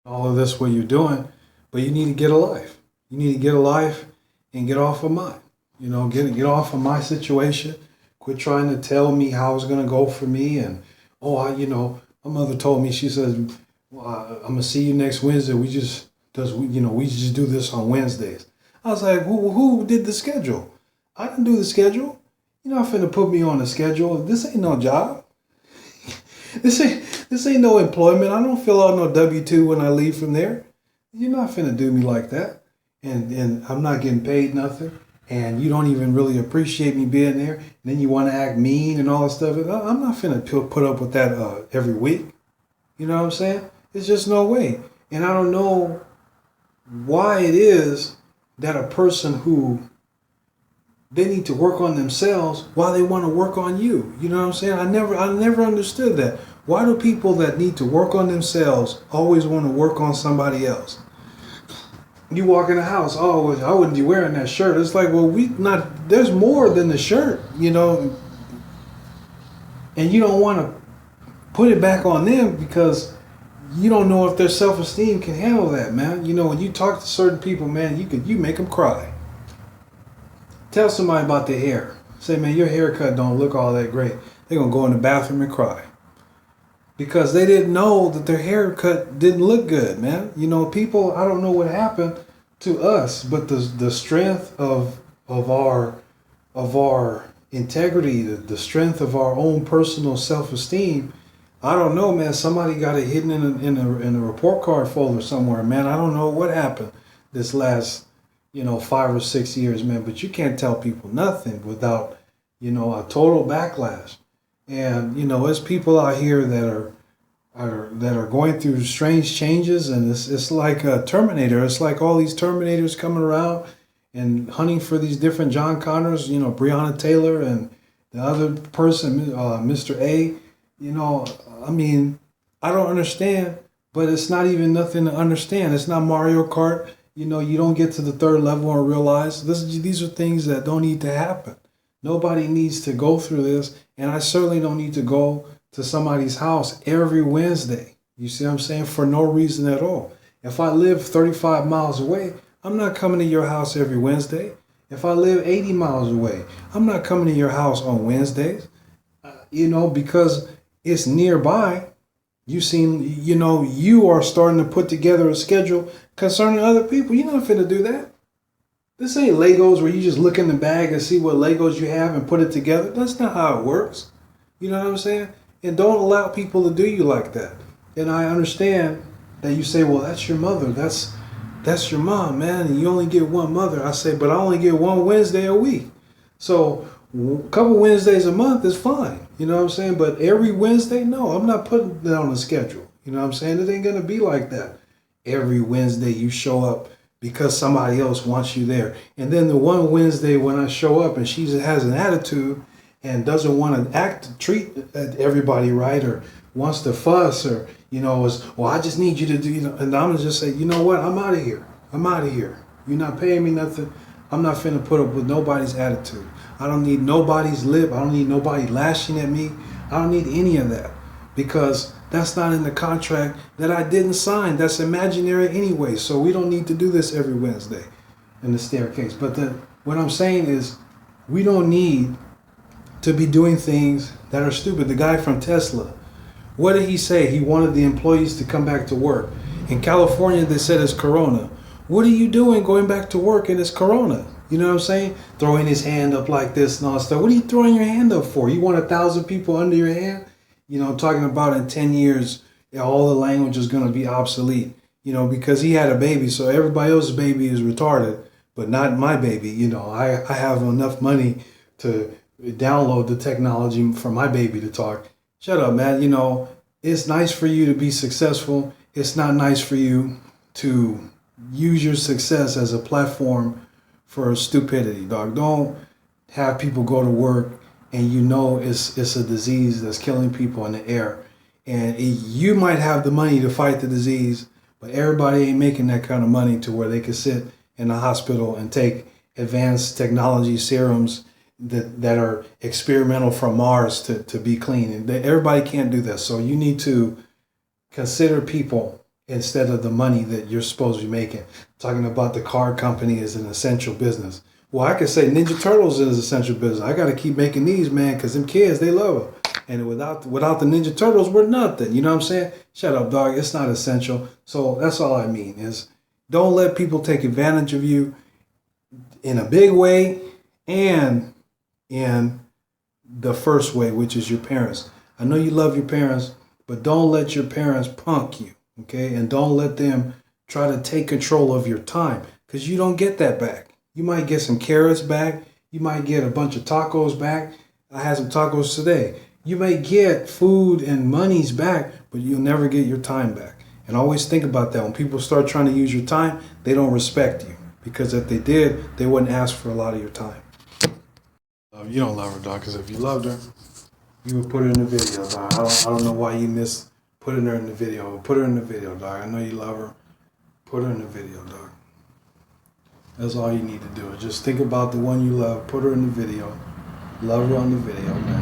all of this what you're doing, but you need to get a life. You need to get a life and get off of mine. Get off of my situation. Quit trying to tell me how it's gonna go for me. And my mother told me. She says, well, I'm gonna see you next Wednesday. We just do this on Wednesdays. I was like, who did the schedule? I didn't do the schedule. You're not finna put me on a schedule. This ain't no job. This ain't no employment. I don't fill out no W-2 when I leave from there. You're not finna do me like that. And I'm not getting paid nothing. And you don't even really appreciate me being there. And then you want to act mean and all that stuff. I'm not finna put up with that every week. You know what I'm saying? It's just no way. And I don't know why it is that a person who they need to work on themselves while they want to work on you. You know what I'm saying? I never understood that. Why do people that need to work on themselves always want to work on somebody else? You walk in the house, oh, I wouldn't be wearing that shirt. It's like, well, there's more than the shirt. And you don't want to put it back on them because you don't know if their self-esteem can handle that, man. When you talk to certain people, man, you make them cry. Tell somebody about their hair. Say, man, your haircut don't look all that great. They're going to go in the bathroom and cry. Because they didn't know that their haircut didn't look good, man. People, I don't know what happened to us, but the strength of our integrity, the strength of our own personal self-esteem, I don't know, man. Somebody got it hidden in a report card folder somewhere, man. I don't know what happened this last 5 or 6 years, man. But you can't tell people nothing without a total backlash. And there's people out here that are going through strange changes, and it's like a Terminator. It's like all these Terminators coming around and hunting for these different John Connors. Breonna Taylor and the other person, Mr. A. I mean, I don't understand, but it's not even nothing to understand. It's not Mario Kart. You don't get to the third level and realize these are things that don't need to happen. Nobody needs to go through this, and I certainly don't need to go to somebody's house every Wednesday. You see what I'm saying? For no reason at all. If I live 35 miles away, I'm not coming to your house every Wednesday. If I live 80 miles away, I'm not coming to your house on Wednesdays. Because it's nearby. You are starting to put together a schedule concerning other people. You're not finna do that. This ain't Legos where you just look in the bag and see what Legos you have and put it together. That's not how it works. You know what I'm saying? And don't allow people to do you like that. And I understand that you say, well, that's your mother. That's your mom, man. And you only get one mother. I say, but I only get one Wednesday a week. So a couple Wednesdays a month is fine. You know what I'm saying? But every Wednesday, no, I'm not putting that on the schedule. You know what I'm saying? It ain't going to be like that. Every Wednesday you show up because somebody else wants you there. And then the one Wednesday when I show up and she has an attitude and doesn't want to treat everybody right, or wants to fuss, or, is, well, I just need you to do, and I'm going to just say, you know what? I'm out of here. I'm out of here. You're not paying me nothing. I'm not finna put up with nobody's attitude. I don't need nobody's lip. I don't need nobody lashing at me. I don't need any of that, because that's not in the contract that I didn't sign. That's imaginary anyway. So we don't need to do this every Wednesday in the staircase. But what I'm saying is, we don't need to be doing things that are stupid. The guy from Tesla, what did he say? He wanted the employees to come back to work. In California, they said it's Corona. What are you doing going back to work and it's Corona? You know what I'm saying? Throwing his hand up like this and all that stuff. What are you throwing your hand up for? You want 1,000 people under your hand? Talking about in 10 years, all the language is going to be obsolete. Because he had a baby, so everybody else's baby is retarded, but not my baby. I have enough money to download the technology for my baby to talk. Shut up, man. It's nice for you to be successful. It's not nice for you to use your success as a platform for stupidity, dog. Don't have people go to work and it's a disease that's killing people in the air. And you might have the money to fight the disease, but everybody ain't making that kind of money to where they can sit in a hospital and take advanced technology serums that are experimental from Mars to be clean. And everybody can't do that. So you need to consider people instead of the money that you're supposed to be making. Talking about the car company is an essential business. Well, I could say Ninja Turtles is an essential business. I got to keep making these, man, because them kids, they love them. And without the Ninja Turtles, we're nothing. You know what I'm saying? Shut up, dog. It's not essential. So that's all I mean is don't let people take advantage of you in a big way and in the first way, which is your parents. I know you love your parents, but don't let your parents punk you, okay? And don't let them try to take control of your time because you don't get that back. You might get some carrots back. You might get a bunch of tacos back. I had some tacos today. You may get food and monies back, but you'll never get your time back. And always think about that. When people start trying to use your time, they don't respect you. Because if they did, they wouldn't ask for a lot of your time. You don't love her, dog, because if you loved her, you would put her in the video, dog. I don't know why you missed putting her in the video. Put her in the video, dog. I know you love her. Put her in the video, dog. That's all you need to do. Just think about the one you love. Put her in the video. Love her on the video, man.